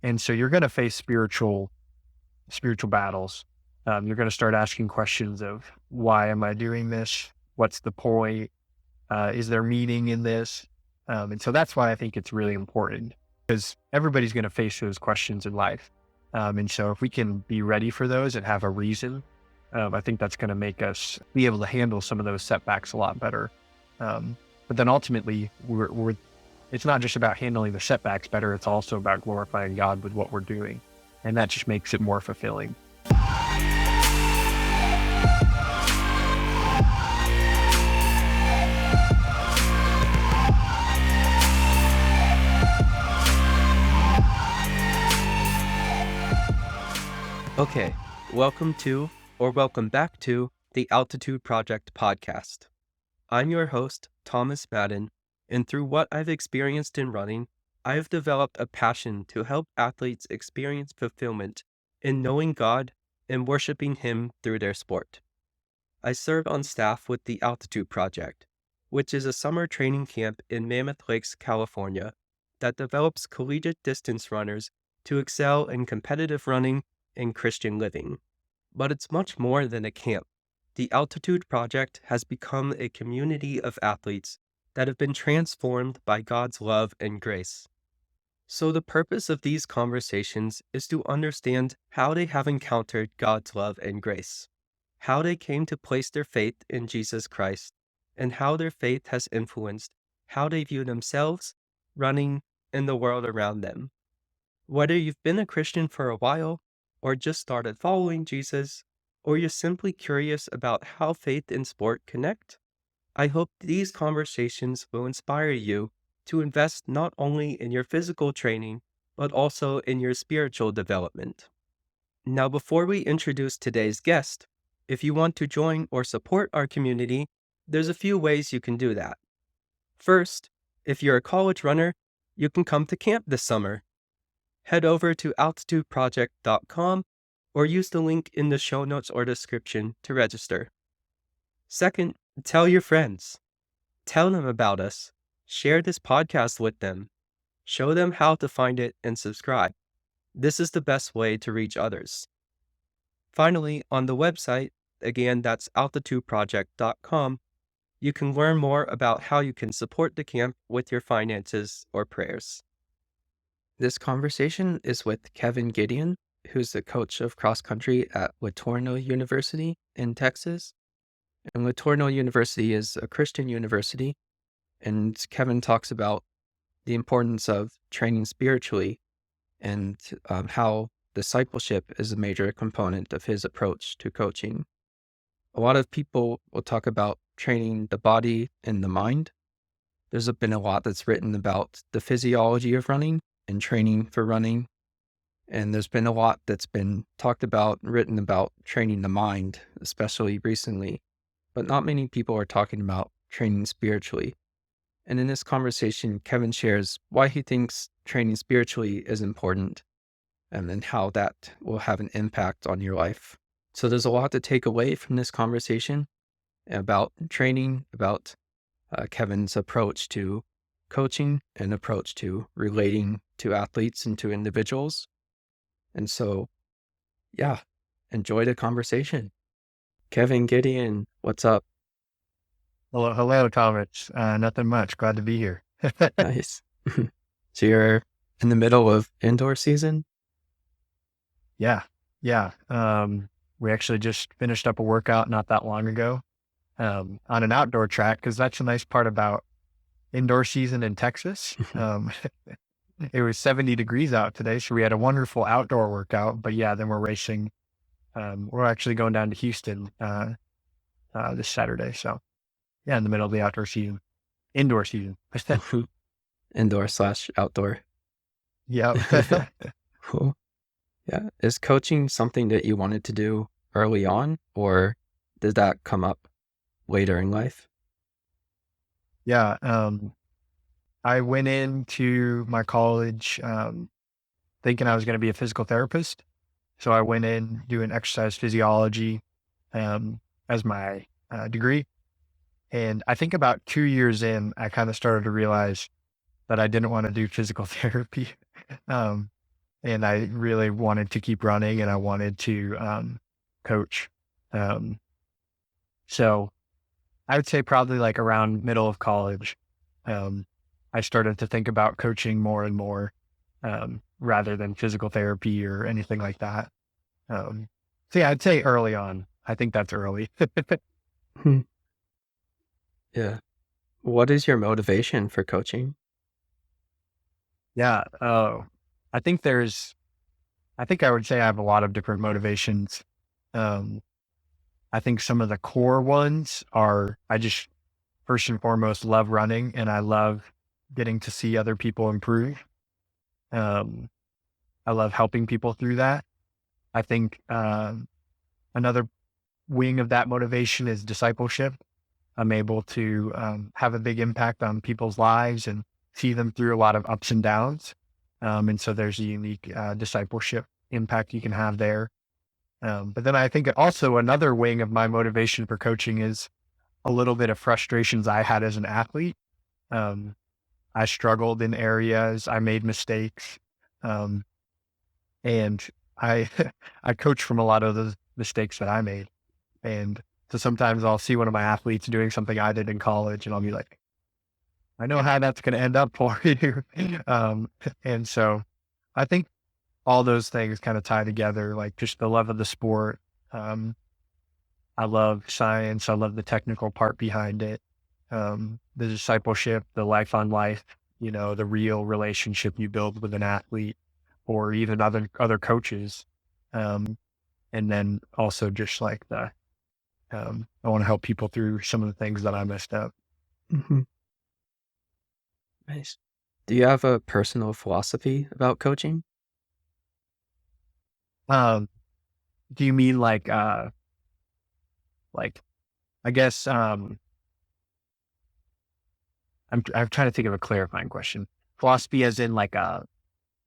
And so you're going to face spiritual battles. You're going to start asking questions of, why am I doing this? What's the point? Is there meaning in this? And so that's why I think it's really important, because everybody's going to face those questions in life. And so if we can be ready for those and have a reason, I think that's going to make us be able to handle some of those setbacks a lot better. But then ultimately, it's not just about handling the setbacks better. It's also about glorifying God with what we're doing. And that just makes it more fulfilling. Okay, welcome back to the Altitude Project podcast. I'm your host, Thomas Madden, and through what I've experienced in running, I have developed a passion to help athletes experience fulfillment in knowing God and worshiping Him through their sport. I serve on staff with the Altitude Project, which is a summer training camp in Mammoth Lakes, California, that develops collegiate distance runners to excel in competitive running and Christian living. But it's much more than a camp. The Altitude Project has become a community of athletes that have been transformed by God's love and grace. So the purpose of these conversations is to understand how they have encountered God's love and grace, how they came to place their faith in Jesus Christ, and how their faith has influenced how they view themselves, running, and the world around them. Whether you've been a Christian for a while, or just started following Jesus, or you're simply curious about how faith and sport connect, I hope these conversations will inspire you to invest not only in your physical training, but also in your spiritual development. Now, before we introduce today's guest, if you want to join or support our community, there's a few ways you can do that. First, if you're a college runner, you can come to camp this summer. Head over to altitudeproject.com or use the link in the show notes or description to register. Second, tell your friends. Tell them about us. Share this podcast with them. Show them how to find it and subscribe. This is the best way to reach others. Finally, on the website, again, that's altitudeproject.com, you can learn more about how you can support the camp with your finances or prayers. This conversation is with Kevin Gideon, who's the coach of cross country at Tourneau University in Texas. And Tourneau University is a Christian university, and Kevin talks about the importance of training spiritually and how discipleship is a major component of his approach to coaching. A lot of people will talk about training the body and the mind. There's been a lot that's written about the physiology of running and training for running. And there's been a lot that's been talked about, written about training the mind, especially recently. But not many people are talking about training spiritually. And in this conversation, Kevin shares why he thinks training spiritually is important and then how that will have an impact on your life. So there's a lot to take away from this conversation about training, about Kevin's approach to coaching and approach to relating to athletes and to individuals. And so, yeah, enjoy the conversation. Kevin Gideon, what's up? Hello, Thomas. Nothing much. Glad to be here. Nice. So you're in the middle of indoor season? Yeah. We actually just finished up a workout not that long ago on an outdoor track, because that's a nice part about indoor season in Texas. It was 70 degrees out today, so we had a wonderful outdoor workout. But yeah, then we're racing. We're actually going down to Houston this Saturday. So yeah, in the middle of the indoor season. Indoor/outdoor. Yeah. Cool. Yeah. Is coaching something that you wanted to do early on, or did that come up later in life? Yeah. I went into my college thinking I was going to be a physical therapist. So I went in doing exercise physiology as my degree. And I think about 2 years in, I kind of started to realize that I didn't want to do physical therapy. and I really wanted to keep running, and I wanted to coach. Um, so I would say probably like around middle of college, um, I started to think about coaching more and more, rather than physical therapy or anything like that. Um, so yeah, I'd say early on. I think that's early. Hmm. Yeah. What is your motivation for coaching? Yeah. Oh, I think there's, I think I would say I have a lot of different motivations. Um, I think some of the core ones are I just first and foremost love running and I love getting to see other people improve. Um, I love helping people through that. I think another wing of that motivation is discipleship. I'm able to have a big impact on people's lives and see them through a lot of ups and downs. And so there's a unique discipleship impact you can have there. But then I think also another wing of my motivation for coaching is a little bit of frustrations I had as an athlete. Um, I struggled in areas, I made mistakes, um, and I I coach from a lot of the mistakes that I made. And so sometimes I'll see one of my athletes doing something I did in college, and I'll be like, I know how that's going to end up for you. um, and so I think all those things kind of tie together, like just the love of the sport. Um, I love science. I love the technical part behind it. The discipleship, the life on life, the real relationship you build with an athlete or even other coaches. Um, and then also just like I want to help people through some of the things that I messed up. Hmm. Nice. Do you have a personal philosophy about coaching? Um, do you mean like, I guess, I'm trying to think of a clarifying question. Philosophy as in like a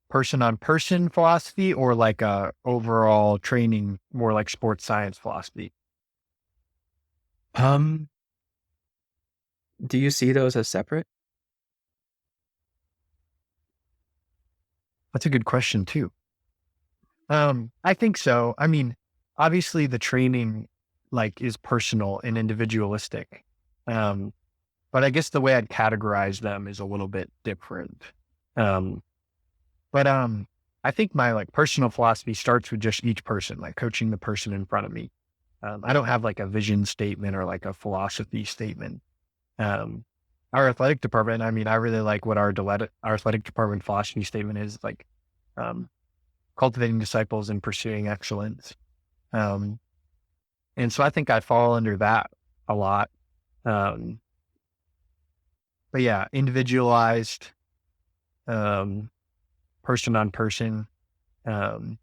person on person philosophy or like a overall training, more like sports science philosophy? Um, do you see those as separate? That's a good question too. I think so. I mean, obviously the training like is personal and individualistic. Um, but I guess the way I'd categorize them is a little bit different. Um, but I think my like personal philosophy starts with just each person, like coaching the person in front of me. I don't have like a vision statement or like a philosophy statement. Um, our athletic department, I mean, I really like what our athletic department philosophy statement is like, um, cultivating disciples and pursuing excellence. Um, and so I think I fall under that a lot. Um, but yeah, individualized, um, person on person, um,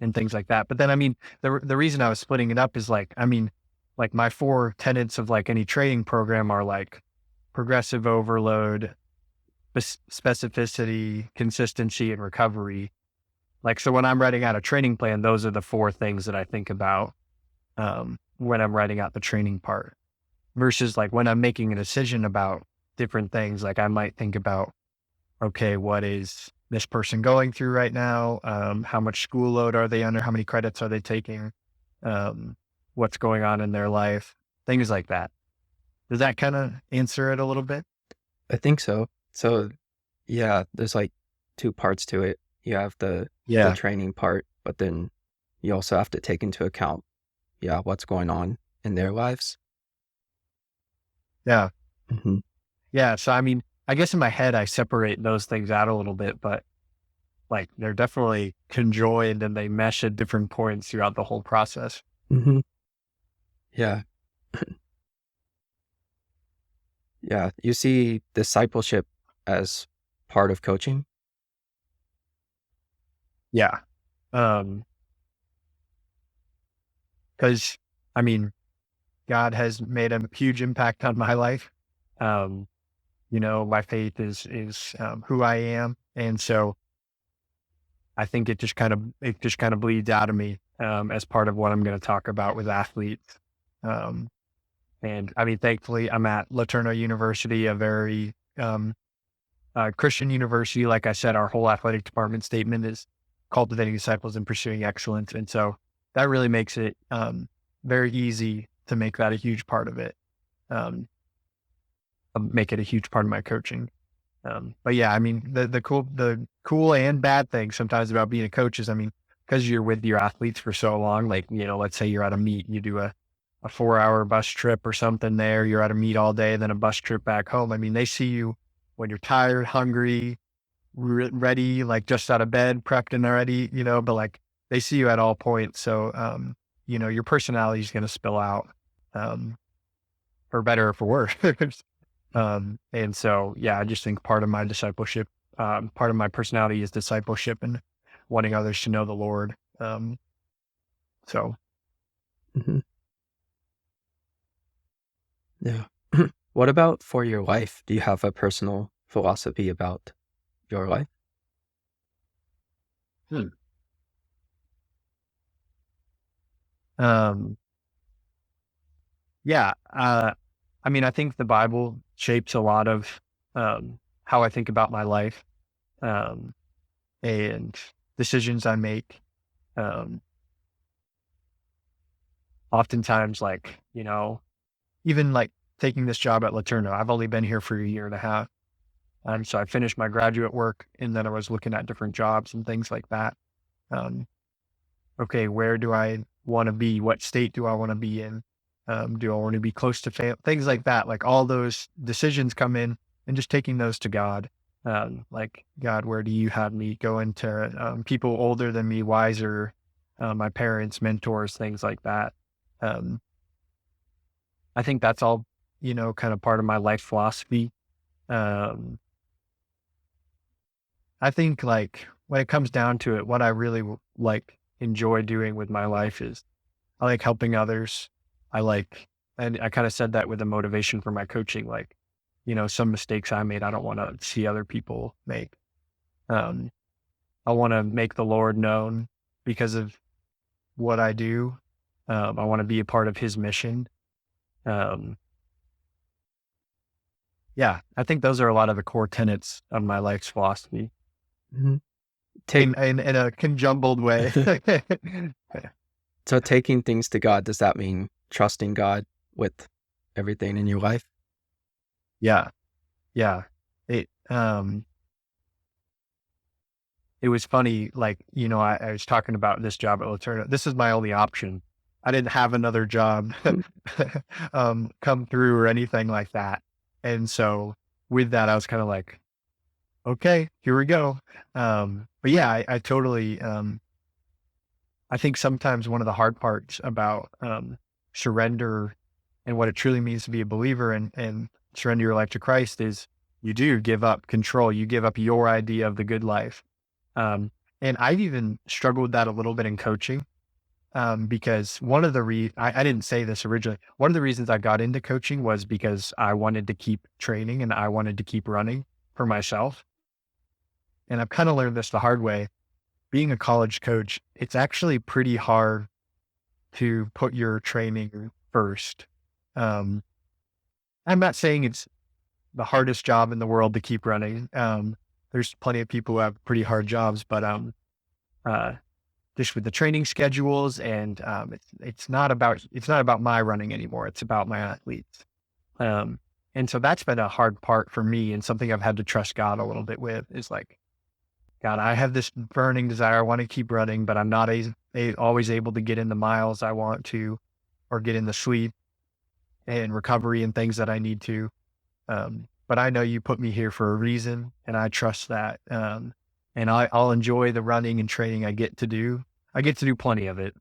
and things like that. But then, I mean, the reason I was splitting it up is like, I mean, like my four tenets of like any training program are like progressive overload, specificity, consistency, and recovery. Like, so when I'm writing out a training plan, those are the four things that I think about when I'm writing out the training part. Versus like when I'm making a decision about different things, like I might think about, okay, what is this person going through right now? How much school load are they under? How many credits are they taking? What's going on in their life? Things like that. Does that kind of answer it a little bit? I think so. So, yeah, there's like two parts to it. You have the Yeah. training part, but then you also have to take into account, yeah, what's going on in their lives. Yeah. Hmm. Yeah. So, I mean, I guess in my head, I separate those things out a little bit, but like they're definitely conjoined and they mesh at different points throughout the whole process. Hmm. Yeah. Yeah. You see discipleship as part of coaching? Yeah. Um, cause I mean, God has made a huge impact on my life. Um, my faith is who I am. And so I think it just kind of bleeds out of me, as part of what I'm going to talk about with athletes. Um, and I mean, thankfully I'm at Tourneau University, a very, Christian University, like I said, our whole athletic department statement is cultivating disciples and pursuing excellence. And so that really makes it very easy to make that a huge part of it, um, make it a huge part of my coaching. But yeah, I mean, the cool and bad thing sometimes about being a coach is, I mean, because you're with your athletes for so long, like, let's say you're at a meet, you do a 4-hour bus trip or something there, you're at a meet all day, then a bus trip back home. I mean, they see you when you're tired, hungry, ready, like just out of bed, prepped and ready, but like they see you at all points. So, your personality is going to spill out, um, for better or for worse. And so, yeah, I just think part of my discipleship, part of my personality is discipleship and wanting others to know the Lord. So, Mhm. Yeah. What about for your life? Do you have a personal philosophy about your life? hmm. um, yeah, I mean, I think the Bible shapes a lot of how I think about my life, um, and decisions I make. Um, Oftentimes, like, even like taking this job at Tourneau, I've only been here for a year and a half. So I finished my graduate work and then I was looking at different jobs and things like that. Um, okay, where do I want to be? What state do I want to be in? Do I want to be close to family? Things like that. Like all those decisions come in and just taking those to God. Like, God, where do you have me? Going to people older than me, wiser, my parents, mentors, things like that. Um, I think that's all, kind of part of my life philosophy. Um, I think like when it comes down to it, what I really like enjoy doing with my life is I like helping others. I like, and I kind of said that with the motivation for my coaching, like, some mistakes I made, I don't want to see other people make. Um, I want to make the Lord known because of what I do. I want to be a part of his mission. Um, yeah, I think those are a lot of the core tenets of my life's philosophy Mhm. Take in a conjumbled way. So taking things to God, does that mean trusting God with everything in your life? Yeah. Yeah. It, um, it was funny, like, I was talking about this job at Laterna. This is my only option. I didn't have another job, Mm. come through or anything like that. And so with that, I was kind of like, okay, here we go. But yeah, I totally, I think sometimes one of the hard parts about, surrender and what it truly means to be a believer and surrender your life to Christ is you do give up control. You give up your idea of the good life. Um, and I've even struggled with that a little bit in coaching, because one of the I didn't say this originally. One of the reasons I got into coaching was because I wanted to keep training and I wanted to keep running for myself. And I've kind of learned this the hard way. Being a college coach, it's actually pretty hard to put your training first. Um, I'm not saying it's the hardest job in the world to keep running. There's plenty of people who have pretty hard jobs, but uh, just with the training schedules and it's not about my running anymore. It's about my athletes. Um, and so that's been a hard part for me and something I've had to trust God a little bit with is like, God, I have this burning desire. I want to keep running, but I'm not always able to get in the miles I want to, or get in the sleep and recovery and things that I need to. But I know you put me here for a reason, and I trust that. And I'll enjoy the running and training I get to do. I get to do plenty of it.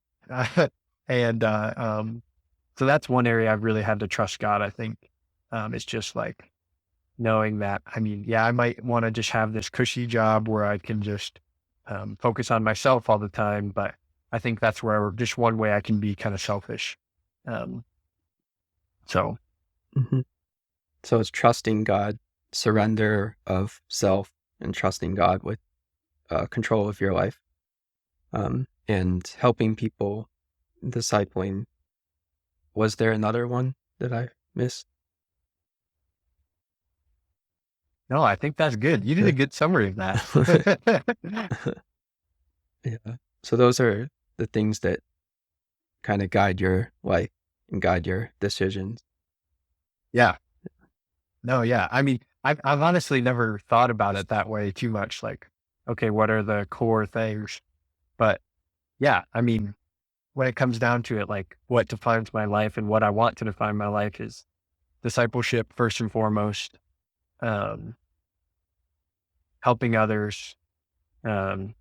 and so that's one area I've really had to trust God, I think. It's just like knowing that, I mean, yeah, I might want to just have this cushy job where I can just focus on myself all the time. But I think that's where just one way I can be kind of selfish. Um, so, Mhm. So it's trusting God, surrender of self, and trusting God with control of your life, and helping people, discipling. Was there another one that I missed? No, I think that's good. You did a good summary of that. Yeah. So those are the things that kind of guide your life and guide your decisions. Yeah. No, yeah. I mean, I've honestly never thought about it that way too much. Like, okay, what are the core things? But yeah, I mean, when it comes down to it, like what defines my life and what I want to define my life is discipleship first and foremost, um, helping others, and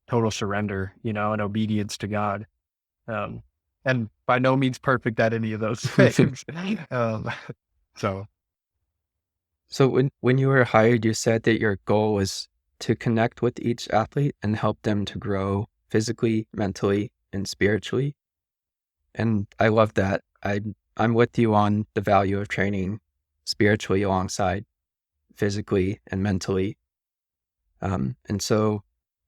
total surrender, and obedience to God. Um, and by no means perfect at any of those things. um, so So when you were hired, you said that your goal was to connect with each athlete and help them to grow physically, mentally, and spiritually. And I love that. I'm with you on the value of training spiritually alongside physically and mentally. And so,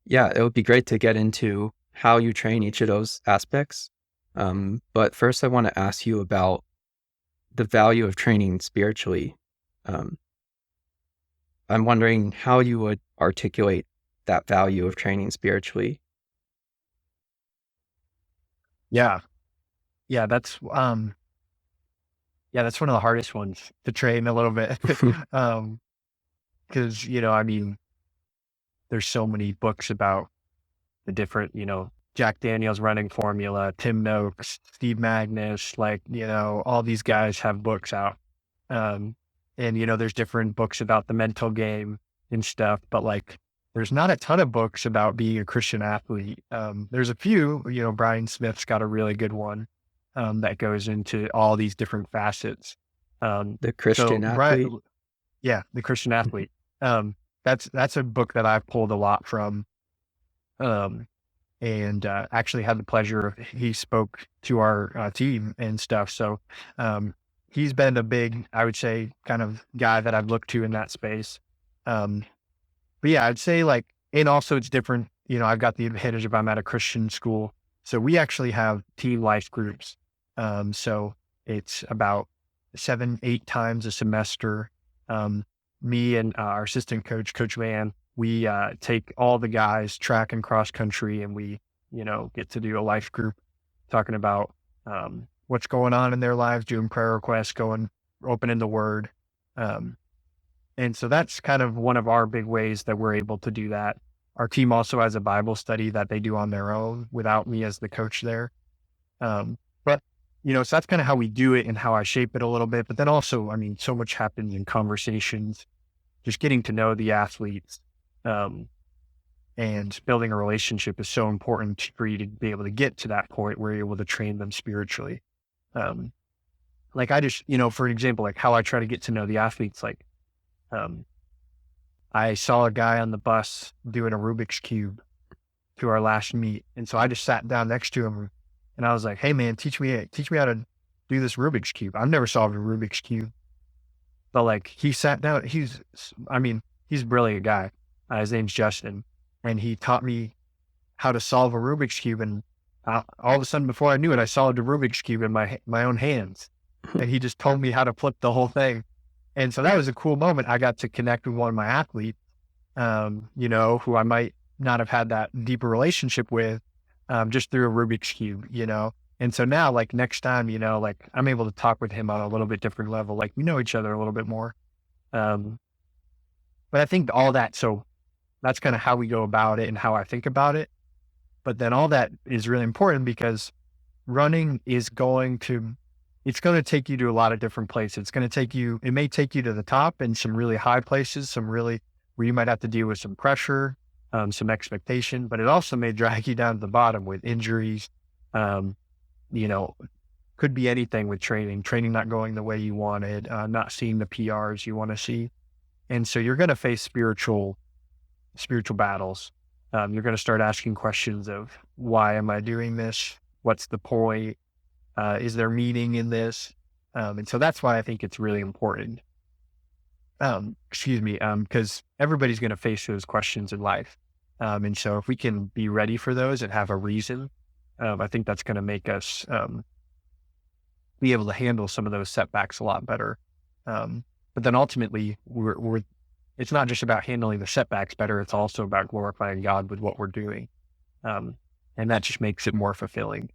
yeah, it would be great to get into how you train each of those aspects. But first, I want to ask you about the value of training spiritually. Um, I'm wondering how you would articulate that value of training spiritually. yeah, yeah, that's one of the hardest ones to train a little bit. Because I mean, there's so many books about the different, Jack Daniel's running formula, Tim Noakes, Steve Magnus, like, all these guys have books out. Um, and there's different books about the mental game and stuff, but like, there's not a ton of books about being a Christian athlete. There's a few, Brian Smith's got a really good one, that goes into all these different facets. The So Christian athlete. yeah, the Christian athlete. Um, that's a book that I've pulled a lot from. Um, and actually had the pleasure of he spoke to our team and stuff. So he's been a big, I would say, kind of guy that I've looked to in that space. Um, but yeah, I'd say like, and also it's different. I've got the advantage of I'm at a Christian school, so we actually have team life groups. So it's about 7, 8 times a semester. Um, Me and our assistant coach, Coach Van, we take all the guys track and cross country, and we, get to do a life group talking about what's going on in their lives, doing prayer requests, going opening the Word. Um, and so that's kind of one of our big ways that we're able to do that. Our team also has a Bible study that they do on their own without me as the coach there. But, so that's kind of how we do it and how I shape it a little bit. But then also, I mean, so much happens in conversations, just getting to know the athletes, um, and building a relationship is so important for you to be able to get to that point where you're able to train them spiritually. Um, like I just, for example, like how I try to get to know the athletes, like, um, I saw a guy on the bus doing a Rubik's Cube to our last meet. And so I just sat down next to him and I was like, "Hey man, teach me how to do this Rubik's Cube. I've never solved a Rubik's Cube." But like he sat down, I mean, he's a brilliant guy. His name's Justin. And he taught me how to solve a Rubik's Cube. And all of a sudden, before I knew it, I solved a Rubik's Cube in my own hands. And he just told me how to flip the whole thing. And so that was a cool moment. I got to connect with one of my athletes, who I might not have had that deeper relationship with, just through a Rubik's Cube. And so now, like next time, like I'm able to talk with him on a little bit different level. Like we know each other a little bit more. Um, but I think all that, so that's kind of how we go about it and how I think about it. But then all that is really important because running is it's going to take you to a lot of different places. It may take you to the top and some really high places, where you might have to deal with some pressure, some expectation, but it also may drag you down to the bottom with injuries. Um, you know, could be anything with training not going the way you wanted, not seeing the PRs you want to see. And so you're going to face spiritual battles. You're going to start asking questions of why am I doing this? What's the point? Is there meaning in this? And so that's why I think it's really important. Because everybody's going to face those questions in life. And so if we can be ready for those and have a reason, I think that's going to make us be able to handle some of those setbacks a lot better. But then ultimately, we're it's not just about handling the setbacks better. It's also about glorifying God with what we're doing. Um, and that just makes it more fulfilling.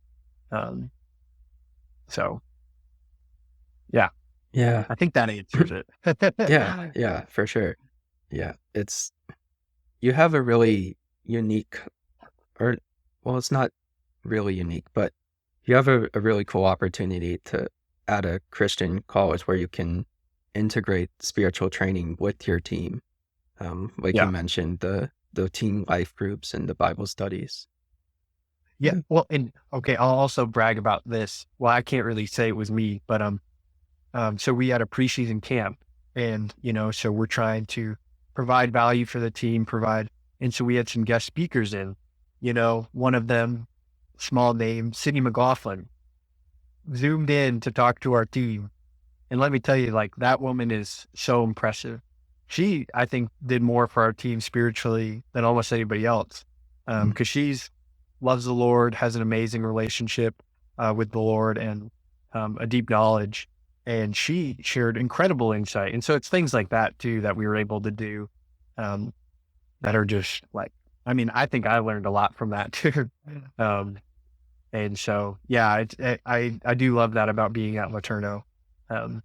Um, so yeah, Yeah. I think that answers it. Yeah. Yeah, for sure. Yeah. You have a really unique, or, well, it's not really unique, but you have a really cool opportunity to at a Christian college where you can integrate spiritual training with your team. Like you Yeah. mentioned, the team life groups and the Bible studies. Yeah. Well, and okay, I'll also brag about this. Well, I can't really say it was me, but so we had a preseason camp, and so we're trying to provide value for the team, and so we had some guest speakers in. One of them, small name, Sydney McLaughlin, zoomed in to talk to our team, and let me tell you, like that woman is so impressive. She, I think, did more for our team spiritually than almost anybody else, Mhm. because she's loves the Lord, has an amazing relationship with the Lord, and a deep knowledge. And she shared incredible insight. And so it's things like that too that we were able to do, um, that are just like, I mean, I think I learned a lot from that too. um, and so, yeah, I do love that about being at Laterno. Um,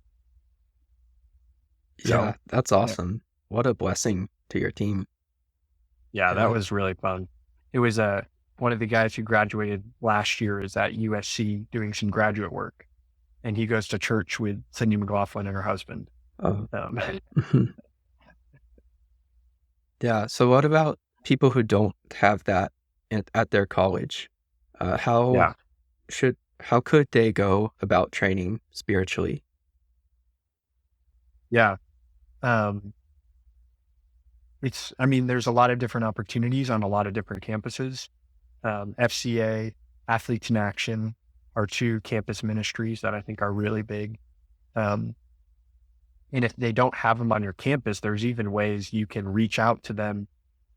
so Yeah, that's yeah, awesome. What a blessing to your team. yeah, that Yeah. was really fun. It was one of the guys who graduated last year is at USC doing some graduate work, and he goes to church with Cindy McLaughlin and her husband. Oh. Um, Yeah. So what about people who don't have that at their college? Uh, how yeah, how could they go about training spiritually? yeah. Um, I mean, there's a lot of different opportunities on a lot of different campuses. FCA, Athletes in Action are two campus ministries that I think are really big. Um, and if they don't have them on your campus, there's even ways you can reach out to them,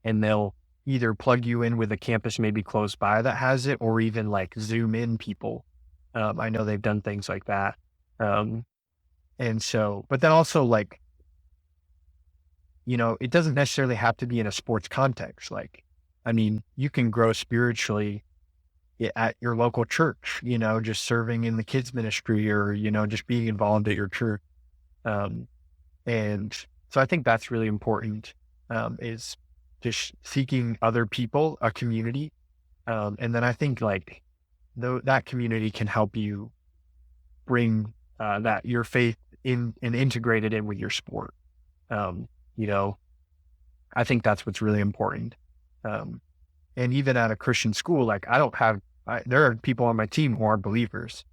and they'll either plug you in with a campus maybe close by that has it, or even like Zoom in people. I know they've done things like that. Um, and so, but then also like, it doesn't necessarily have to be in a sports context. Like, I mean, you can grow spiritually at your local church, just serving in the kids ministry, or, just being involved at your church. Um, and so I think that's really important, is just seeking other people, a community. And then I think like though that community can help you bring that your faith in and integrate it in with your sport. Um, you know, I think that's what's really important. Um, and even at a Christian school, like there are people on my team who aren't believers.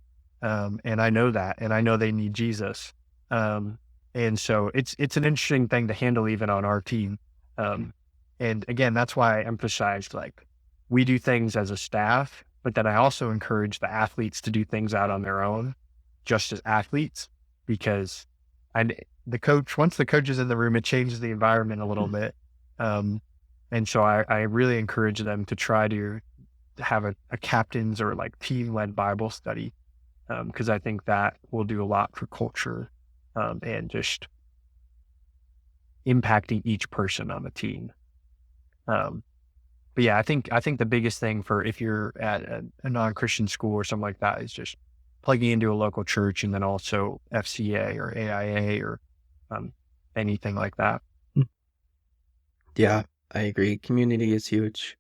And I know that, and I know they need Jesus. Um, and so it's an interesting thing to handle even on our team. Um, and again, that's why I emphasized like we do things as a staff, but then I also encourage the athletes to do things out on their own, just as athletes, because and once the coach is in the room, it changes the environment a little bit. Um, and so I really encourage them to try to have a captain's or like team led Bible study, because I think that will do a lot for culture, and just impacting each person on the team. Um, but yeah, I think the biggest thing for if you're at a non-Christian school or something like that is just plugging into a local church, and then also FCA or AIA or um, anything like that. Yeah, I agree. Community is huge.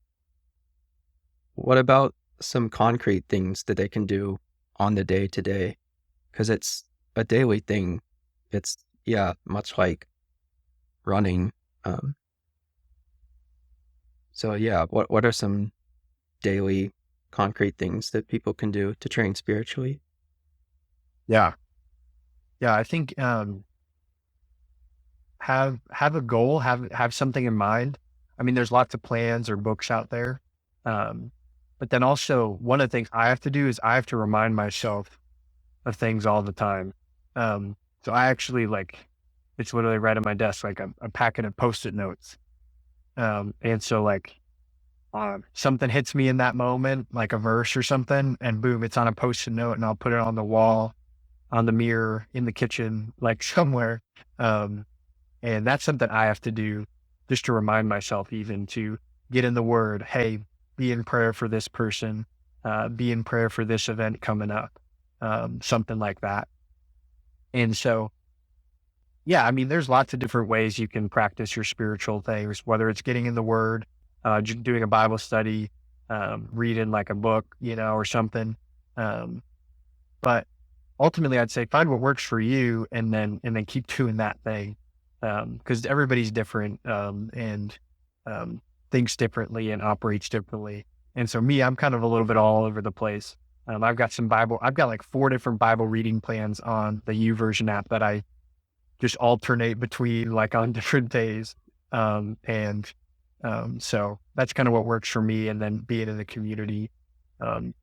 What about some concrete things that they can do on the day to day? Because it's a daily thing. It's, yeah, much like running. Um, so yeah, what are some daily concrete things that people can do to train spiritually? Yeah, yeah. I think have a goal, have something in mind. I mean, there's lots of plans or books out there, um, but then also one of the things I have to do is I have to remind myself of things all the time. So I actually like it's literally right on my desk, like I'm packing of post-it notes. And so like something hits me in that moment, like a verse or something, and boom, it's on a post-it note, and I'll put it on the wall, on the mirror, in the kitchen, like somewhere. Um, And that's something I have to do just to remind myself, even to get in the word. Hey, be in prayer for this person, be in prayer for this event coming up, something like that. And so, yeah, I mean, there's lots of different ways you can practice your spiritual things, whether it's getting in the word, doing a Bible study, reading like a book, or something. Um, but ultimately, I'd say find what works for you, and then keep doing that thing, because everybody's different, and thinks differently and operates differently. And so me, I'm kind of a little bit all over the place. I've got like 4 different Bible reading plans on the YouVersion app that I just alternate between, like, on different days. And so that's kind of what works for me. And then being in the community, um,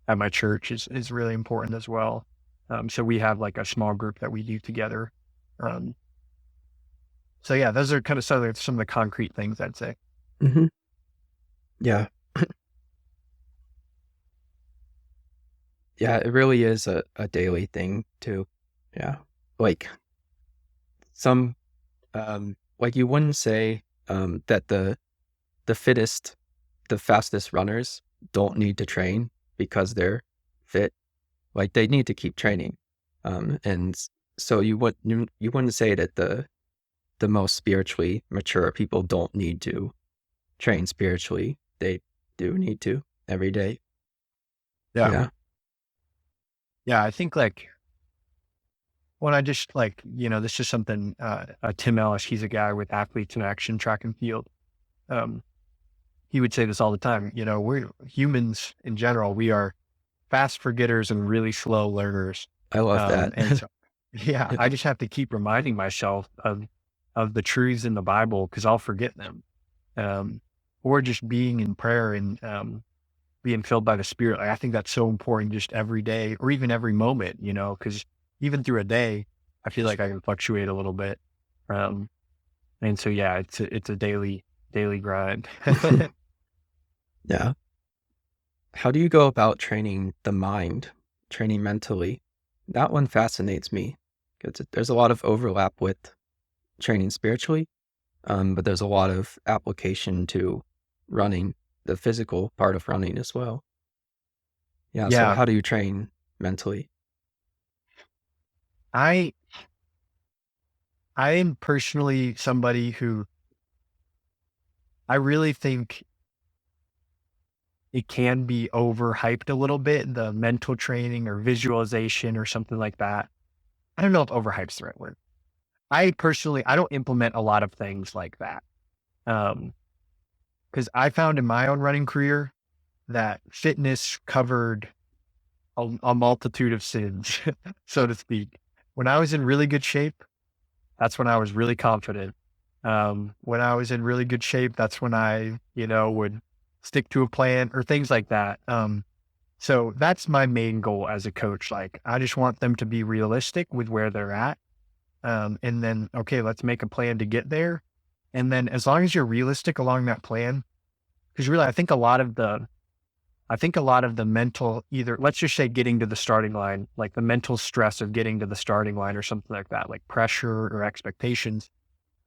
at my church is really important as well. So we have like a small group that we do together. Um, so yeah, those are kind of some of the concrete things I'd say. Mm-hmm. Yeah. Yeah, it really is a daily thing too. Yeah. Like some like you wouldn't say that the fittest, the fastest runners don't need to train because they're fit. Like they need to keep training. And so you wouldn't say that the most spiritually mature people don't need to train spiritually. They do need to every day. Yeah. Yeah. Yeah. I think like when I just like, this is something, Tim Ellis, he's a guy with Athletes in Action track and field. Um, he would say this all the time, we're humans in general. We are fast forgetters and really slow learners. I love that. And so, yeah, I just have to keep reminding myself of the truths in the Bible, because I'll forget them. Um, or just being in prayer and, being filled by the Spirit. Like, I think that's so important, just every day or even every moment, because even through a day, I feel like I can fluctuate a little bit. Um, and so, yeah, it's a daily grind. Yeah. How do you go about training the mind, training mentally? That one fascinates me because there's a lot of overlap with training spiritually, but there's a lot of application to running, the physical part of running as well. Yeah. So Yeah, how do you train mentally? I I am personally somebody who I really think it can be overhyped a little bit, the mental training or visualization or something like that. I don't know if overhyped's the right word. I don't implement a lot of things like that. Because I found in my own running career that fitness covered a multitude of sins, so to speak. When I was in really good shape, that's when I was really confident. When I was in really good shape, that's when I, would stick to a plan or things like that. So that's my main goal as a coach. Like, I just want them to be realistic with where they're at. And then, okay, let's make a plan to get there. And then as long as you're realistic along that plan, because really, I think a lot of the mental, either, let's just say getting to the starting line, like the mental stress of getting to the starting line or something like that, like pressure or expectations.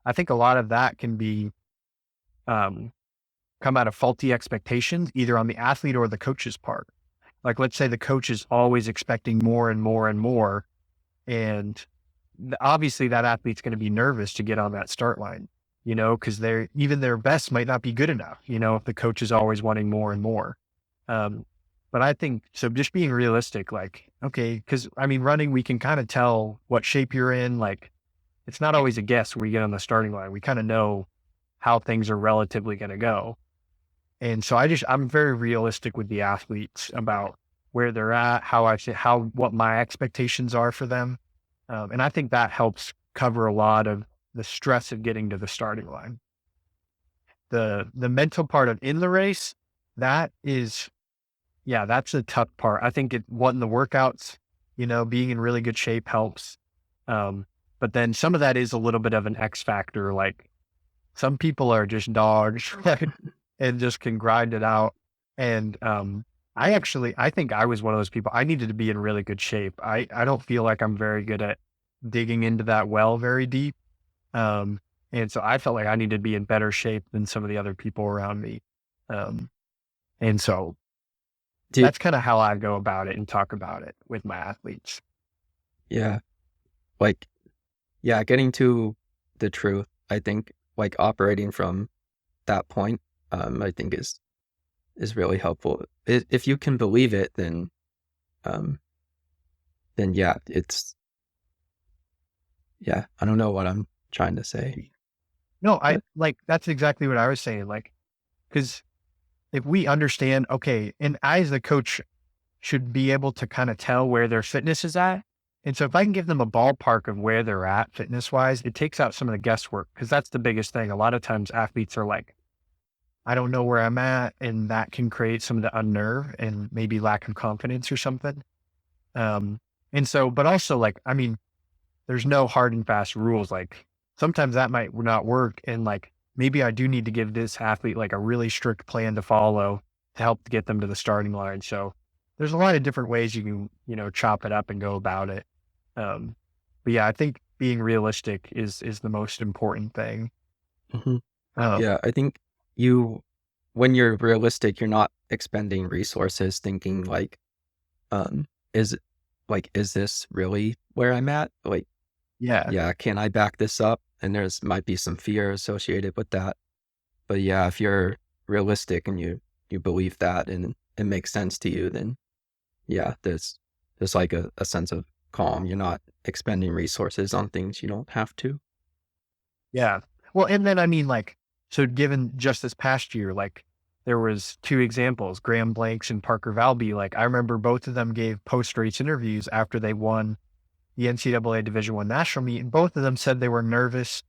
I think a lot of that can be, um, come out of faulty expectations, either on the athlete or the coach's part. Like, let's say the coach is always expecting more and more and more. And obviously that athlete's going to be nervous to get on that start line, because even their best might not be good enough, if the coach is always wanting more and more. Um, but I think so, just being realistic, like, okay, because I mean, running, we can kind of tell what shape you're in. Like, it's not always a guess when we get on the starting line. We kind of know how things are relatively going to go. And so I'm very realistic with the athletes about where they're at, what my expectations are for them. And I think that helps cover a lot of the stress of getting to the starting line. The mental part of in the race, that is, yeah, that's the tough part. I think wanting the workouts, being in really good shape helps. But then some of that is a little bit of an X factor. Like, some people are just dogs and just can grind it out. And I think I was one of those people. I needed to be in really good shape. I don't feel like I'm very good at digging into that well very deep. And so I felt like I needed to be in better shape than some of the other people around me. Um, and so Do that's kind of how I go about it and talk about it with my athletes. yeah, like yeah, getting to the truth. I think like operating from that point, I think is really helpful. If you can believe it, um, then yeah, it's yeah. I don't know what I'm trying to say, No, I but like that's exactly what I was saying. Like, because if we understand, okay, and I as the coach should be able to kind of tell where their fitness is at. And so if I can give them a ballpark of where they're at fitness wise, it takes out some of the guesswork because that's the biggest thing. A lot of times athletes are like, I don't know where I'm at. And that can create some of the unnerve and maybe lack of confidence or something. Um, and so, but also like, I mean, there's no hard and fast rules. Like sometimes that might not work. And like, maybe I do need to give this athlete like a really strict plan to follow to help get them to the starting line. So there's a lot of different ways you can, chop it up and go about it. Um, but yeah, I think being realistic is the most important thing. mhm. Um, Yeah, I think you when you're realistic, you're not expending resources thinking like, um, is is this really where I'm at? Like, yeah, yeah, can I back this up? And there's might be some fear associated with that. But yeah, if you're realistic and you believe that and it makes sense to you, then yeah, there's like a sense of calm. You're not expending resources on things you don't have to. yeah. Well, and then I mean, like, so given just this past year, like there was two examples, Graham Blanks and Parker Valby. Like I remember both of them gave post race interviews after they won the NCAA Division I national meet, and both of them said they were nervous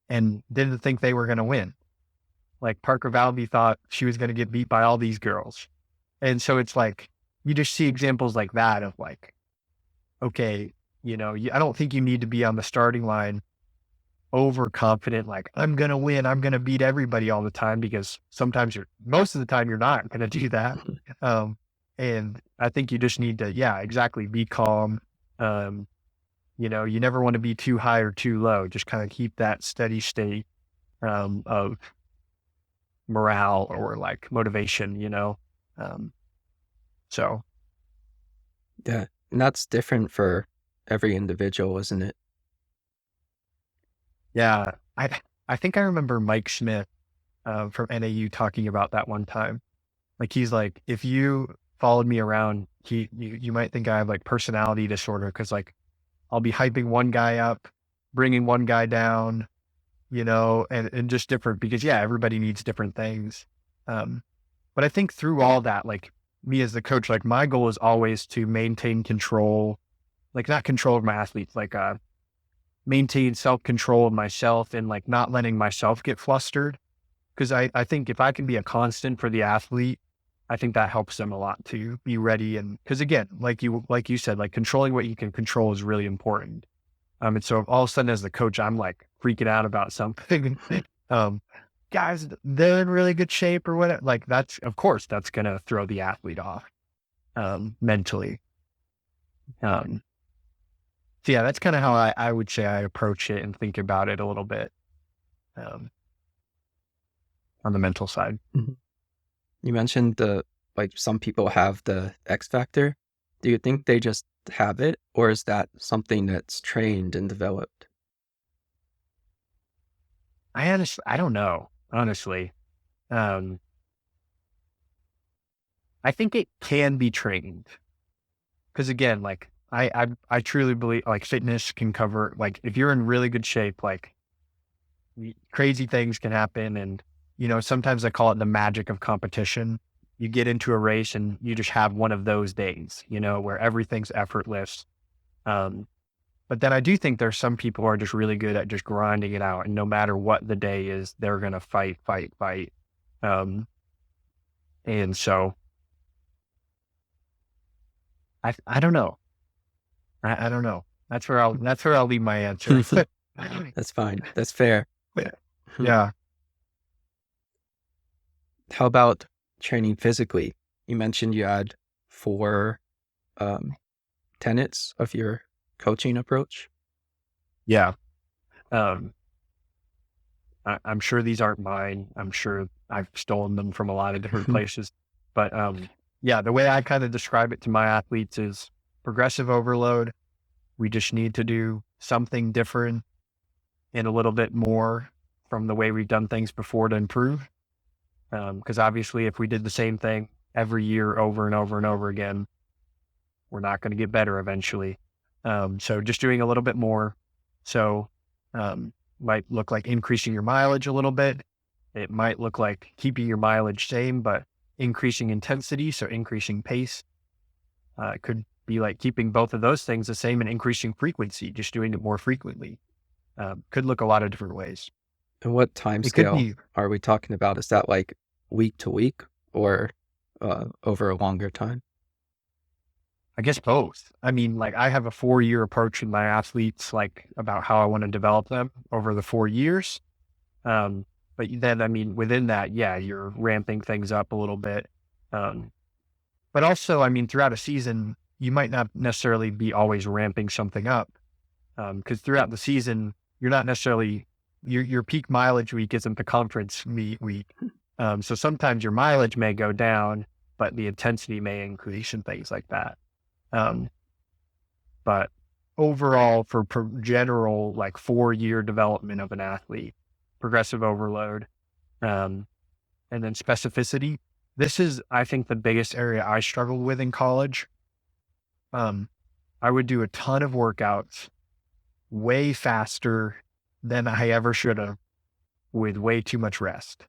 and didn't think they were going to win. Like Parker Valby thought she was going to get beat by all these girls, and so it's like you just see examples like that of like, okay, I don't think you need to be on the starting line overconfident, like I'm going to win, I'm going to beat everybody all the time because most of the time you're not going to do that. Um, and I think you just need to, yeah, exactly, be calm. Um, you never want to be too high or too low. Just kind of keep that steady state of morale or like motivation. Um, so Yeah. And that's different for every individual, isn't it? yeah, I think I remember Mike Smith from NAU talking about that one time. Like he's like, if you followed me around, you might think I have like personality disorder because like I'll be hyping one guy up, bringing one guy down, and just different because yeah, everybody needs different things. Um, but I think through all that, like me as the coach, like my goal is always to maintain control, like not control of my athletes, like maintain self control of myself and like not letting myself get flustered. Cause I think if I can be a constant for the athlete, I think that helps them a lot to be ready. And cause again, like you said, like controlling what you can control is really important. And so if all of a sudden as the coach, I'm like freaking out about something, um, guys, they're in really good shape or whatever. Like of course, that's going to throw the athlete off, mentally. Um, so yeah, that's kind of how I would say I approach it and think about it a little bit, um, on the mental side. Mhm. You mentioned some people have the X factor. Do you think they just have it, or is that something that's trained and developed? I don't know, honestly. Um, I think it can be trained because again, like I truly believe like fitness can cover, like if you're in really good shape, like crazy things can happen. And, sometimes I call it the magic of competition. You get into a race and you just have one of those days, where everything's effortless. Um, but then I do think there's some people who are just really good at just grinding it out. And no matter what the day is, they're going to fight, fight, fight. Um, and so I don't know. I don't know. That's where I'll leave my answer. That's fine. That's fair. Hmm. Yeah. How about training physically? You mentioned you had four um, tenets of your coaching approach. Yeah. Um, I'm sure these aren't mine. I'm sure I've stolen them from a lot of different places. But yeah, the way I kind of describe it to my athletes is progressive overload. We just need to do something different and a little bit more from the way we've done things before to improve. Because obviously, if we did the same thing every year over and over and over again, we're not going to get better eventually. So just doing a little bit more. So might look like increasing your mileage a little bit. It might look like keeping your mileage same, but increasing intensity. So increasing pace. It could be like keeping both of those things the same and increasing frequency, just doing it more frequently. Could look a lot of different ways. And what time It could scale be, are we talking about? Is that like week to week or over a longer time? I guess both. I mean, like I have a 4-year approach with my athletes, like about how I want to develop them over the 4 years. But then, I mean, within that, yeah, you're ramping things up a little bit. But also, I mean, throughout a season, you might not necessarily be always ramping something up. Because throughout the season, you're not necessarily, your peak mileage week isn't the conference meet week. So sometimes your mileage may go down, but the intensity may increase and things like that. But overall, for general, like 4-year development of an athlete, progressive overload, and then specificity. This is, I think, the biggest area I struggled with in college. I would do a ton of workouts way faster than I ever should have with way too much rest.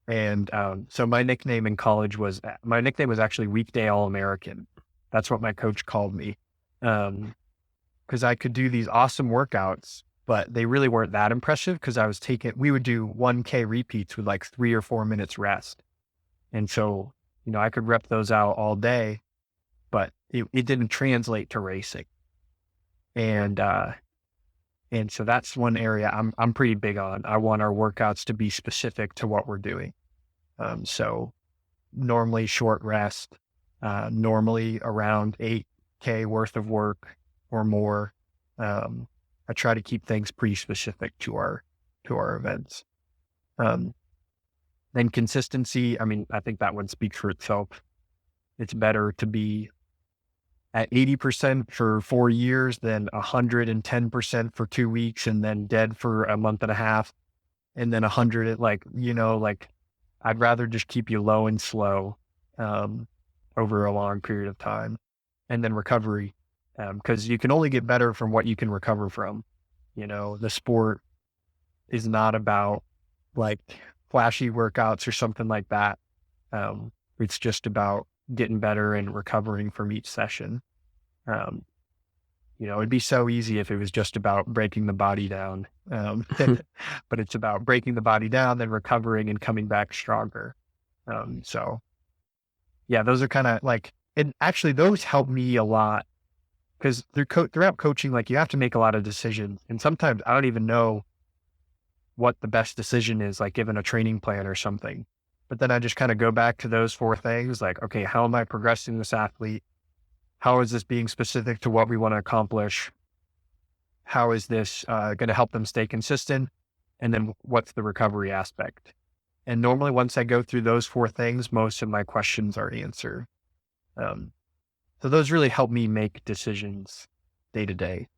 And so my nickname in college was actually Weekday All-American. That's what my coach called me. Because I could do these awesome workouts, but they really weren't that impressive because we would do 1K repeats with like 3 or 4 minutes rest. And so, I could rep those out all day, but it didn't translate to racing. And so that's one area I'm pretty big on. I want our workouts to be specific to what we're doing. So normally short rest, normally around 8K worth of work or more. I try to keep things pretty specific to our events. Then consistency. I mean, I think that one speaks for itself. It's better to be at 80% for 4 years than 110% for 2 weeks and then dead for a month and a half. And then 100 at like I'd rather just keep you low and slow, over a long period of time. And then recovery, because you can only get better from what you can recover from. The sport is not about like flashy workouts or something like that. It's just about getting better and recovering from each session. It'd be so easy if it was just about breaking the body down. But it's about breaking the body down, then recovering and coming back stronger. So yeah, those are kind of like, and actually those help me a lot because throughout coaching, like you have to make a lot of decisions. And sometimes I don't even know what the best decision is, like given a training plan or something. But then I just kind of go back to those 4 things, like, okay, how am I progressing this athlete? How is this being specific to what we want to accomplish? How is this going to help them stay consistent? And then what's the recovery aspect? And normally once I go through those 4 things, most of my questions are answered. So those really help me make decisions day to day.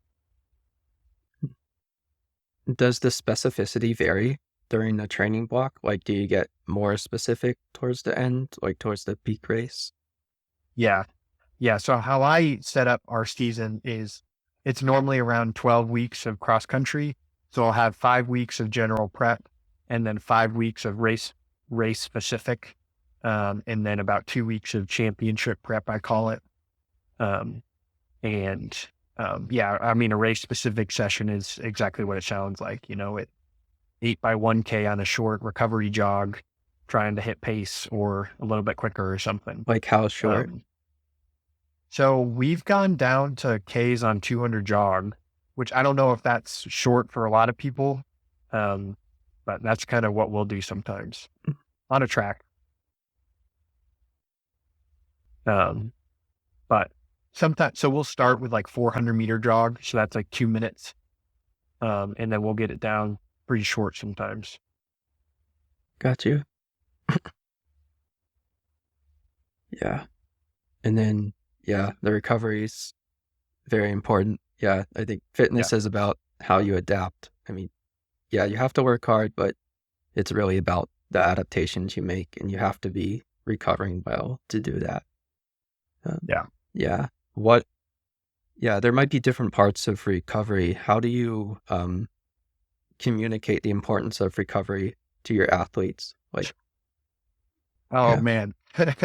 Does the specificity vary during the training block? Like, do you get more specific towards the end, like towards the peak race? Yeah. Yeah. So how I set up our season is it's normally around 12 weeks of cross country. So I'll have 5 weeks of general prep and then 5 weeks of race specific. And then about 2 weeks of championship prep, I call it. Yeah, I mean, a race specific session is exactly what it sounds like, it 8x1K on a short recovery jog, trying to hit pace or a little bit quicker or something. Like how short? So we've gone down to Ks on 200 jog, which I don't know if that's short for a lot of people. But that's kind of what we'll do sometimes on a track. But sometimes, so we'll start with like 400-meter jog. So that's like 2 minutes. And then we'll get it down pretty short sometimes. Got you. Yeah. And then, yeah, the recovery is very important. Yeah, I think Yeah. fitness is about how you adapt. I mean, yeah, you have to work hard, but it's really about the adaptations you make, and you have to be recovering well to do that. Um, Yeah. yeah. What, yeah, there might be different parts of recovery. How do you communicate the importance of recovery to your athletes? Like, Oh yeah. man,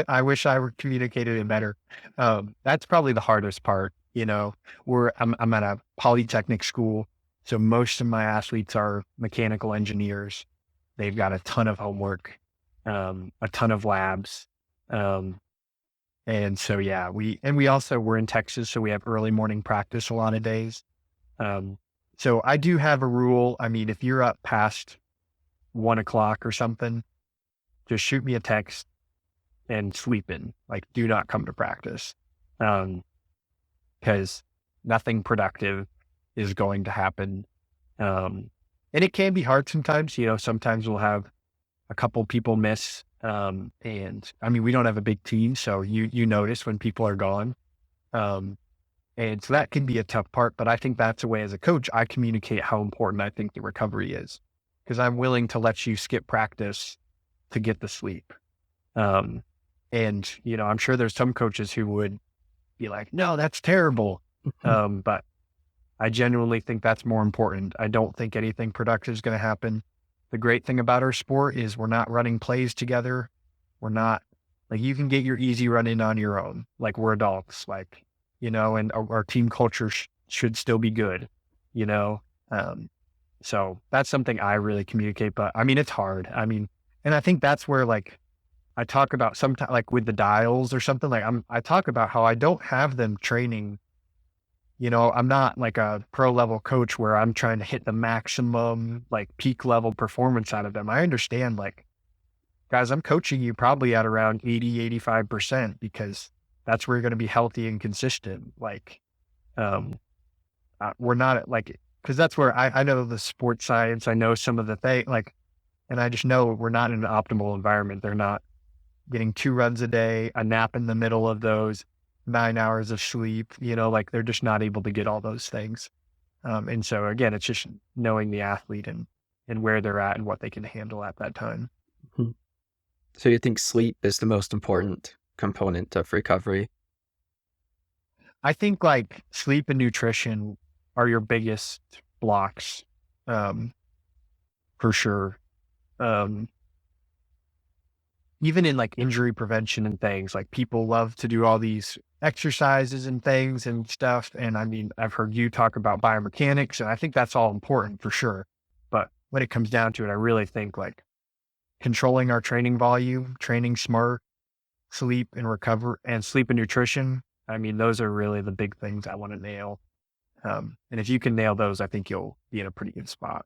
I wish I were communicated it better. That's probably the hardest part. I'm at a polytechnic school, so most of my athletes are mechanical engineers. They've got a ton of homework, a ton of labs, um, and so yeah, we also we're in Texas, so we have early morning practice a lot of days. Um, so I do have a rule. I mean, if you're up past 1 o'clock or something, just shoot me a text and sleeping. Like, do not come to practice. Um, because nothing productive is going to happen. And it can be hard sometimes. Sometimes we'll have a couple people miss. And I mean, we don't have a big team, so you notice when people are gone. Um, and so that can be a tough part. But I think that's a way as a coach, I communicate how important I think the recovery is, because I'm willing to let you skip practice to get the sleep. Um, and I'm sure there's some coaches who would be like, no, that's terrible. But I genuinely think that's more important. I don't think anything productive is going to happen. The great thing about our sport is we're not running plays together. We're not like, you can get your easy run in on your own. Like, we're adults, and our team culture should still be good, you know? Um, so that's something I really communicate, but I mean, it's hard. I mean, and I think that's where I talk about sometimes, like with the dials or something, I talk about how I don't have them training. I'm not like a pro level coach where I'm trying to hit the maximum, like peak level performance out of them. I understand, like, guys, I'm coaching you probably at around 80, 85% because that's where you're going to be healthy and consistent. Um, we're not because that's where I know the sports science. I know some of the thing, and I just know we're not in an optimal environment. They're not getting 2 runs a day, a nap in the middle of those, 9 hours of sleep, like they're just not able to get all those things. And so again, it's just knowing the athlete and where they're at and what they can handle at that time. Mhm. So you think sleep is the most important component of recovery? I think like sleep and nutrition are your biggest blocks, um, for sure. Um, Even in like injury prevention and things, like people love to do all these exercises and things and stuff. And I mean, I've heard you talk about biomechanics, and I think that's all important for sure. But when it comes down to it, I really think like controlling our training volume, training smart, sleep and recover, and sleep and nutrition. I mean, those are really the big things I want to nail. And if you can nail those, I think you'll be in a pretty good spot.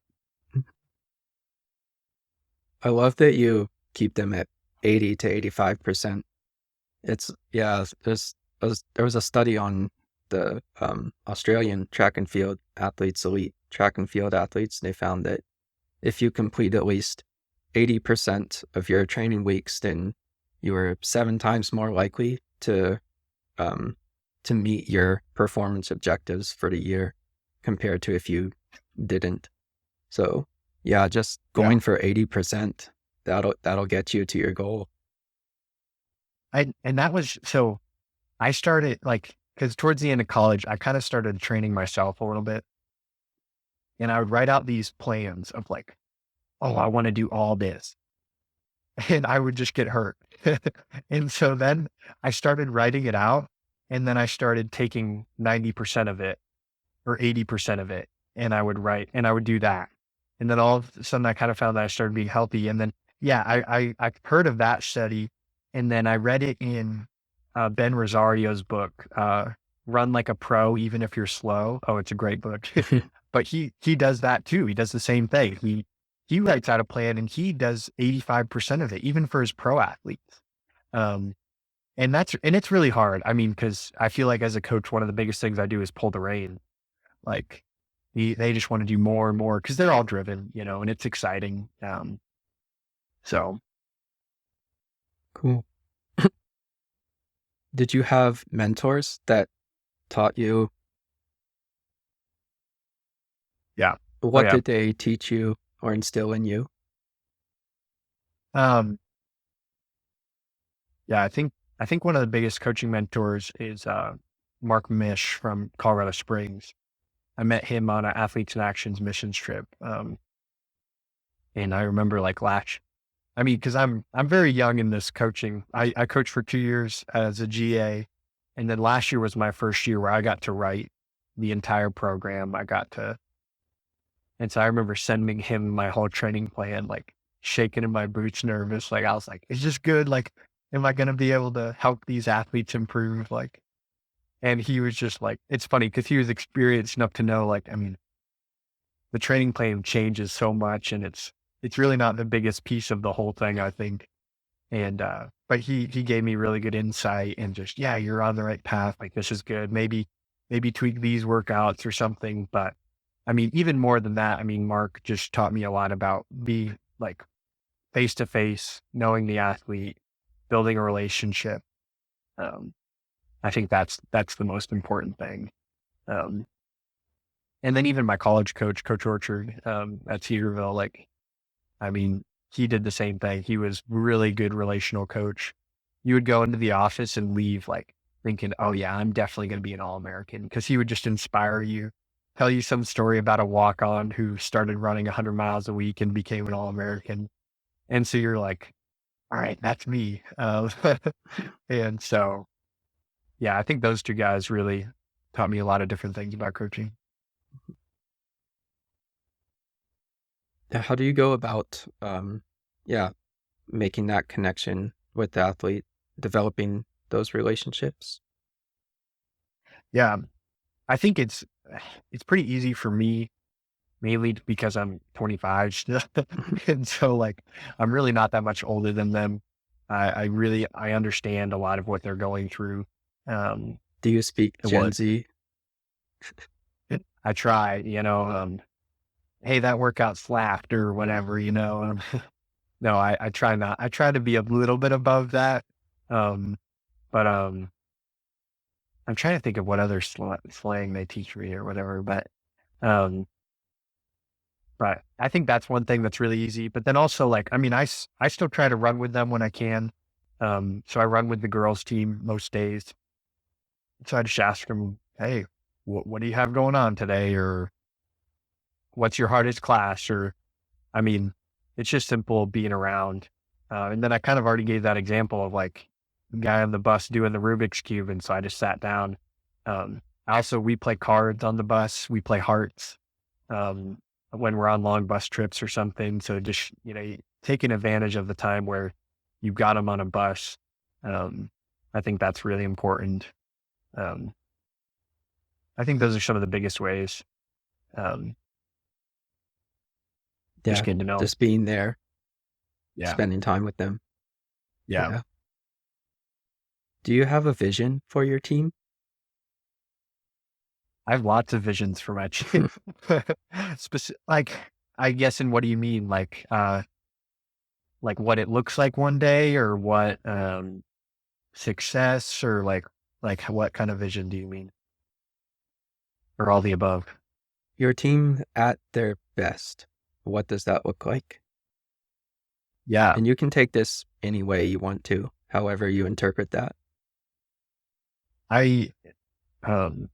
I love that you keep them at 80 to 85%. It's, yeah, there was a study on the Australian track and field athletes, elite track and field athletes, and they found that if you complete at least 80% of your training weeks, then you were 7 times more likely um, to meet your performance objectives for the year compared to if you didn't. So yeah, just Yeah. going for 80%, that'll get you to your goal. And that was so I started because towards the end of college, I kind of started training myself a little bit. And I would write out these plans of like, oh, I want to do all this. And I would just get hurt. And so then I started writing it out. And then I started taking 90% of it or 80% of it. And I would write and I would do that. And then all of a sudden I kind of found that I started being healthy. And then, yeah, I heard of that study. And then I read it in Ben Rosario's book, Run Like a Pro, Even If You're Slow. Oh, it's a great book. But he does that too. He does the same thing. He writes out a plan and he does 85% of it, even for his pro athletes. Um, and it's really hard. I mean, because I feel like as a coach, one of the biggest things I do is pull the rein. Like they just want to do more and more because they're all driven, and it's exciting. So Cool. Did you have mentors that taught you? yeah. Oh What yeah. did they teach you or instill in you? Um, yeah, I think one of the biggest coaching mentors is Mark Mish from Colorado Springs. I met him on an Athletes in Actions missions trip. And I remember like I mean, because I'm very young in this coaching. I coached for 2 years as a GA, and then last year was my first year where I got to write the entire program. And so I remember sending him my whole training plan, like shaking in my boots, nervous. Like I was like, "Is this good? Like, am I going to be able to help these athletes improve?" Like, and he was just like, it's funny because he was experienced enough to know, like, I mean, the training plan changes so much, and it's really not the biggest piece of the whole thing, I think. And but he gave me really good insight and just, yeah, you're on the right path. Like this is good. Maybe tweak these workouts or something. But I mean, even more than that, I mean, Mark just taught me a lot about be like face to face, knowing the athlete, building a relationship. Um, I think that's the most important thing. Um, and then even my college coach, Coach Orchard, at Cedarville, like I mean, he did the same thing. He was really good relational coach. You would go into the office and leave like thinking, "Oh yeah, I'm definitely going to be an All-American," because he would just inspire you, tell you some story about a walk-on who started running 100 miles a week and became an All-American. And so you're like, "All right, that's me." And so, yeah, I think those two guys really taught me a lot of different things about coaching. Now, how do you go about, yeah, making that connection with the athlete, developing those relationships? Yeah, I think it's pretty easy for me mainly because I'm 25 still. And so like, I'm really not that much older than them. I understand a lot of what they're going through. Um, Do you speak Gen what Z? I try, hey, that workout slapped or whatever, no, I try not, I try to be a little bit above that. Um, but I'm trying to think of what other slang they teach me or whatever, um, but I think that's one thing that's really easy. But then also, like, I mean, I still try to run with them when I can. So I run with the girls' team most days. So I just ask them, hey, what do you have going on today? Or what's your hardest class? Or, I mean, it's just simple being around. And then I kind of already gave that example of like the guy on the bus doing the Rubik's Cube. And so I just sat down. Also, we play cards on the bus, we play hearts. um, when we're on long bus trips or something. So just, taking advantage of the time where you've got them on a bus. Um, I think that's really important. Um, I think those are some of the biggest ways. Um, just Yeah, getting to know 'em. just being there, Yeah. spending time with them. Yeah. Yeah. Do you have a vision for your team? I have lots of visions for my team. Like, I guess, and what do you mean? Like what it looks like one day or what, success or like what kind of vision do you mean? Or all the above? Your team at their best. What does that look like? Yeah. And you can take this any way you want to, however you interpret that. I, um,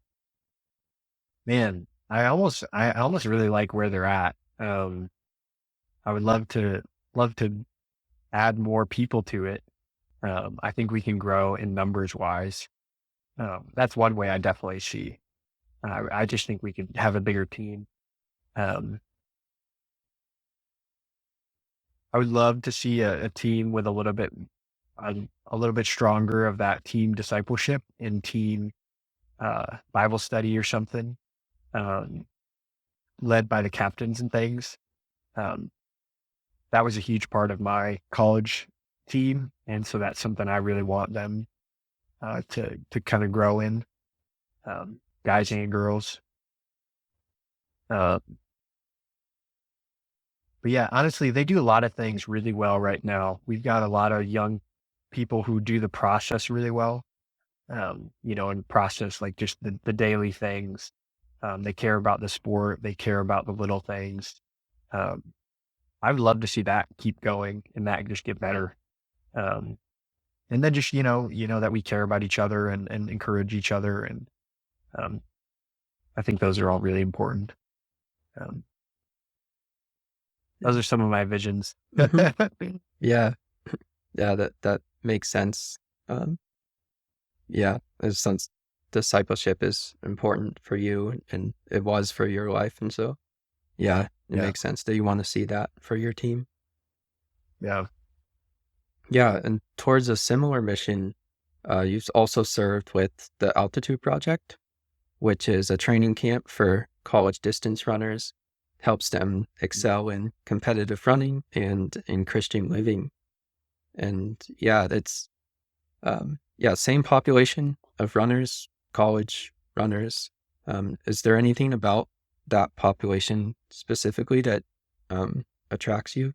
man, I almost really like where they're at. I would love to add more people to it. I think we can grow in numbers wise. That's one way I definitely see. I just think we could have a bigger team. Um, I would love to see a team with a little bit stronger of that team discipleship and team Bible study or something, um, led by the captains and things. Um, that was a huge part of my college team, and so that's something I really want them to kind of grow in, guys and girls. Uh, yeah, honestly, they do a lot of things really well right now. We've got a lot of young people who do the process really well. And process like just the daily things. They care about the sport. They care about the little things. Um, I would love to see that keep going and that just get better. Um, and then just, that we care about each other and encourage each other. And um, I think those are all really important. Um, those are some of my visions. Hmm. Yeah. Yeah, that makes sense. Um, yeah, since discipleship is important for you and it was for your life. And so, yeah, it Yeah. makes sense that you want to see that for your team. Yeah. Yeah, and towards a similar mission, you've also served with the Altitude Project, which is a training camp for college distance runners, helps them excel in competitive running and in Christian living. And yeah, it's same population of runners, college runners. Is there anything about that population specifically that attracts you?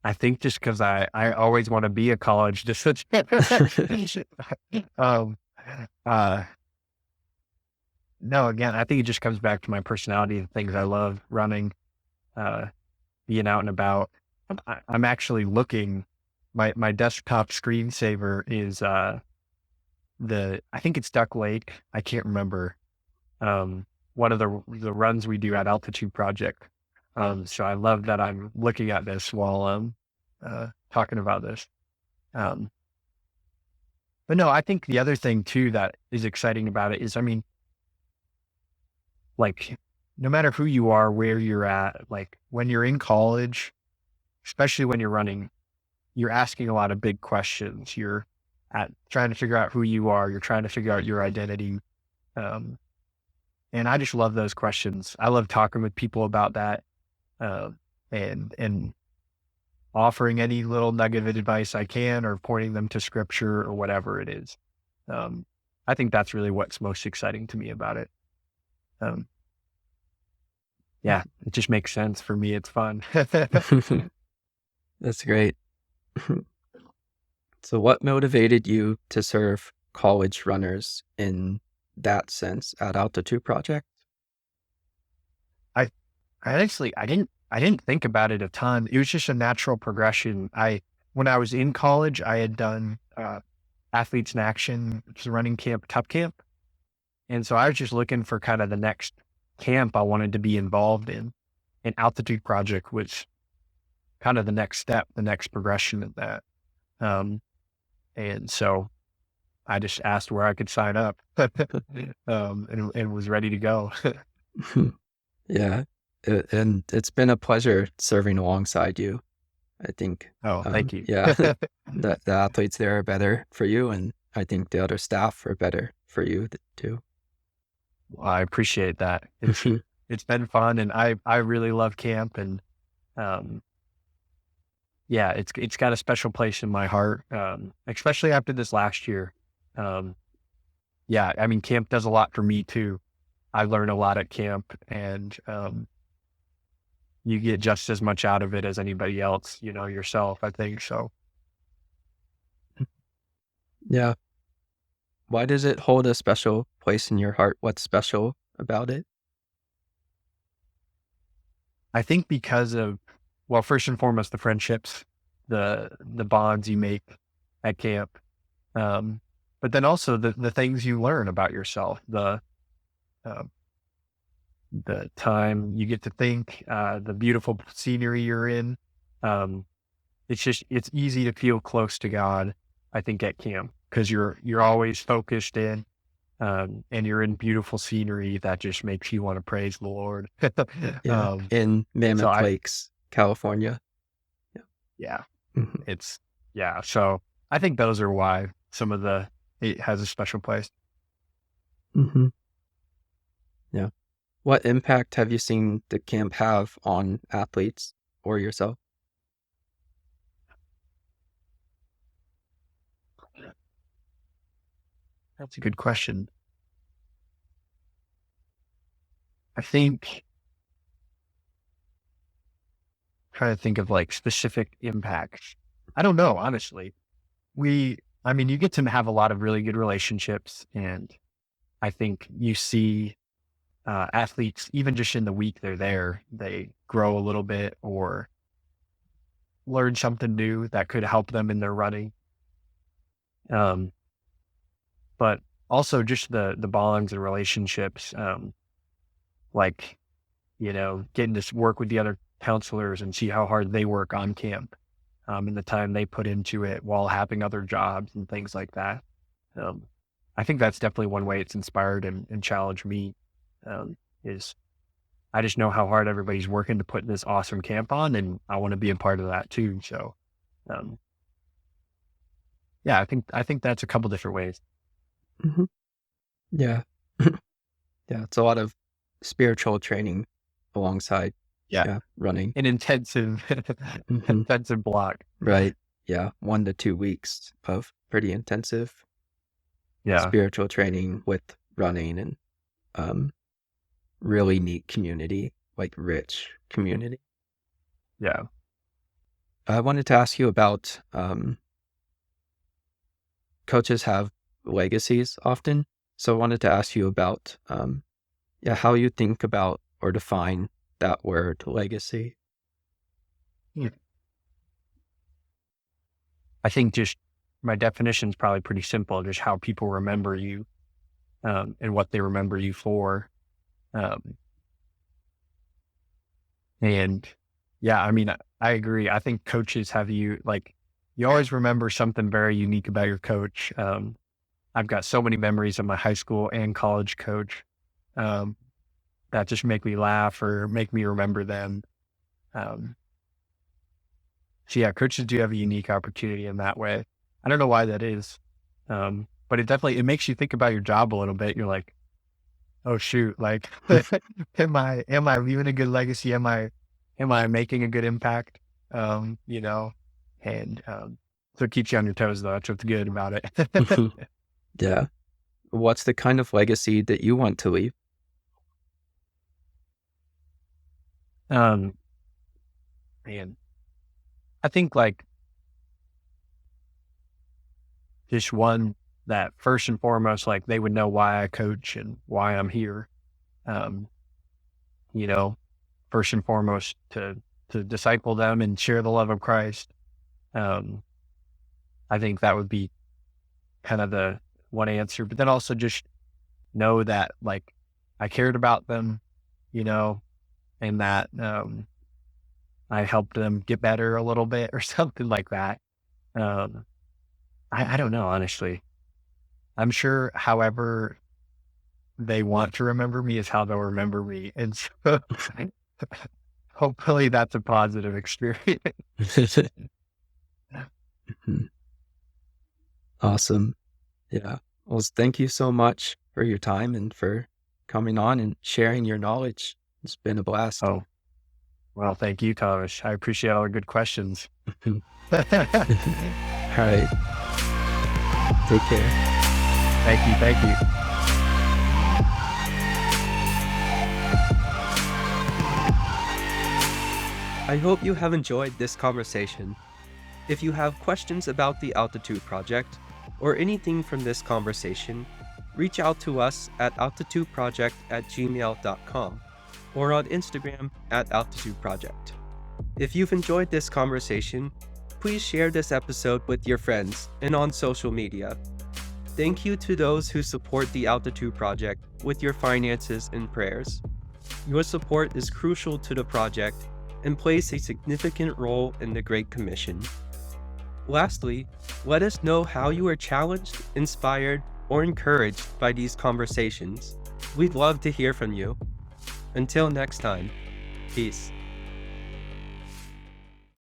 I think just because I always want to be a college distance. um, uh, no, again, I think it just comes back to my personality, the things I love, running, uh, being out and about. I'm actually looking. My desktop screensaver is I think it's Duck Lake. I can't remember. One of the runs we do at Altitude Project. So I love that I'm looking at this while talking about this. Um, but no, I think the other thing too that is exciting about it is, I mean, like, no matter who you are, where you're at, like when you're in college, especially when you're running, you're asking a lot of big questions. You're at trying to figure out who you are. You're trying to figure out your identity. Um, and I just love those questions. I love talking with people about that, uh, and offering any little nugget of advice I can, or pointing them to scripture or whatever it is. Um, I think that's really what's most exciting to me about it. Um, yeah, it just makes sense for me. It's fun. That's great. So, what motivated you to serve college runners in that sense at Altitude Project? I I didn't think about it a ton. It was just a natural progression. When I was in college, I had done athletes in action, which is a running camp, Tup Camp, and so I was just looking for kind of the next camp I wanted to be involved in. And Altitude Project was kind of the next step, the next progression of that. Um, and so I just asked where I could sign up, and was ready to go. Yeah, and it's been a pleasure serving alongside you. I think, Oh, thank you. yeah, the athletes there are better for you, and I think the other staff are better for you too. Well, I appreciate that. It's been fun, and I really love camp, and um, yeah, it's got a special place in my heart, especially after this last year. Um, yeah, I mean, camp does a lot for me too. I learn a lot at camp, and you get just as much out of it as anybody else, yourself. I think so. Yeah. Why does it hold a special place in your heart? What's special about it? I think because of, well, first and foremost, the friendships, the bonds you make at camp, um, but then also the things you learn about yourself, uh, the time you get to think, the beautiful scenery you're in. Um, it's easy to feel close to God, I think, at camp because you're always focused in, and you're in beautiful scenery that just makes you want to praise the Lord. Yeah, um, in so Mammoth Lakes, California. Yeah. yeah, Mhm. it's, yeah. So I think those are why it has a special place. Mhm. Yeah. What impact have you seen the camp have on athletes or yourself? That's a good question. I think trying to think of like specific impacts. I don't know, honestly. You get to have a lot of really good relationships, and I think you see athletes, even just in the week they're there, they grow a little bit or learn something new that could help them in their running. Um, but also just the bonds and relationships, like, getting to work with the other counselors and see how hard they work on camp, and the time they put into it while having other jobs and things like that. Um, I think that's definitely one way it's inspired and challenged me, is I just know how hard everybody's working to put this awesome camp on, and I want to be a part of that too. So, um, yeah, I think that's a couple different ways. Hmm. Yeah. Yeah. It's a lot of spiritual training alongside, Yeah, running. an intensive, Hmm. intensive block. Right. Yeah. 1 to 2 weeks of pretty intensive Yeah, spiritual training with running and um, really neat community, like rich community. yeah. I wanted to ask you about coaches have legacies often. So I wanted to ask you about how you think about or define that word legacy. Yeah. I think just my definition is probably pretty simple, just how people remember you, and what they remember you for. Um, and yeah, I agree. I think coaches have you always remember something very unique about your coach. I've got so many memories of my high school and college coach, um, that just make me laugh or make me remember them. Um, so yeah, coaches do have a unique opportunity in that way. I don't know why that is. But it makes you think about your job a little bit. You're like, oh shoot, like am I leaving a good legacy? Am I making a good impact? Um, you know, and so it keeps you on your toes though. That's what's good about it. Yeah. What's the kind of legacy that you want to leave? um, man, I think like just one that first and foremost, like they would know why I coach and why I'm here. Um, you know, first and foremost to disciple them and share the love of Christ. Um, I think that would be kind of the one answer, but then also just know that like I cared about them, you know, and that I helped them get better a little bit or something like that. Um, I don't know, honestly. I'm sure however they want to remember me is how they'll remember me. And so hopefully that's a positive experience. Mhm. Awesome. Yeah. Well, thank you so much for your time and for coming on and sharing your knowledge. It's been a blast. Oh, well, thank you, Thomas. I appreciate all the good questions. All Thank right. Take care. you. Thank you. I hope you have enjoyed this conversation. If you have questions about the Altitude Project or anything from this conversation, reach out to us at altitudeproject@gmail.com or on Instagram @altitudeproject. If you've enjoyed this conversation, please share this episode with your friends and on social media. Thank you to those who support the Altitude Project with your finances and prayers. Your support is crucial to the project and plays a significant role in the Great Commission. Lastly, let us know how you are challenged, inspired, or encouraged by these conversations. We'd love to hear from you. Until next time, peace.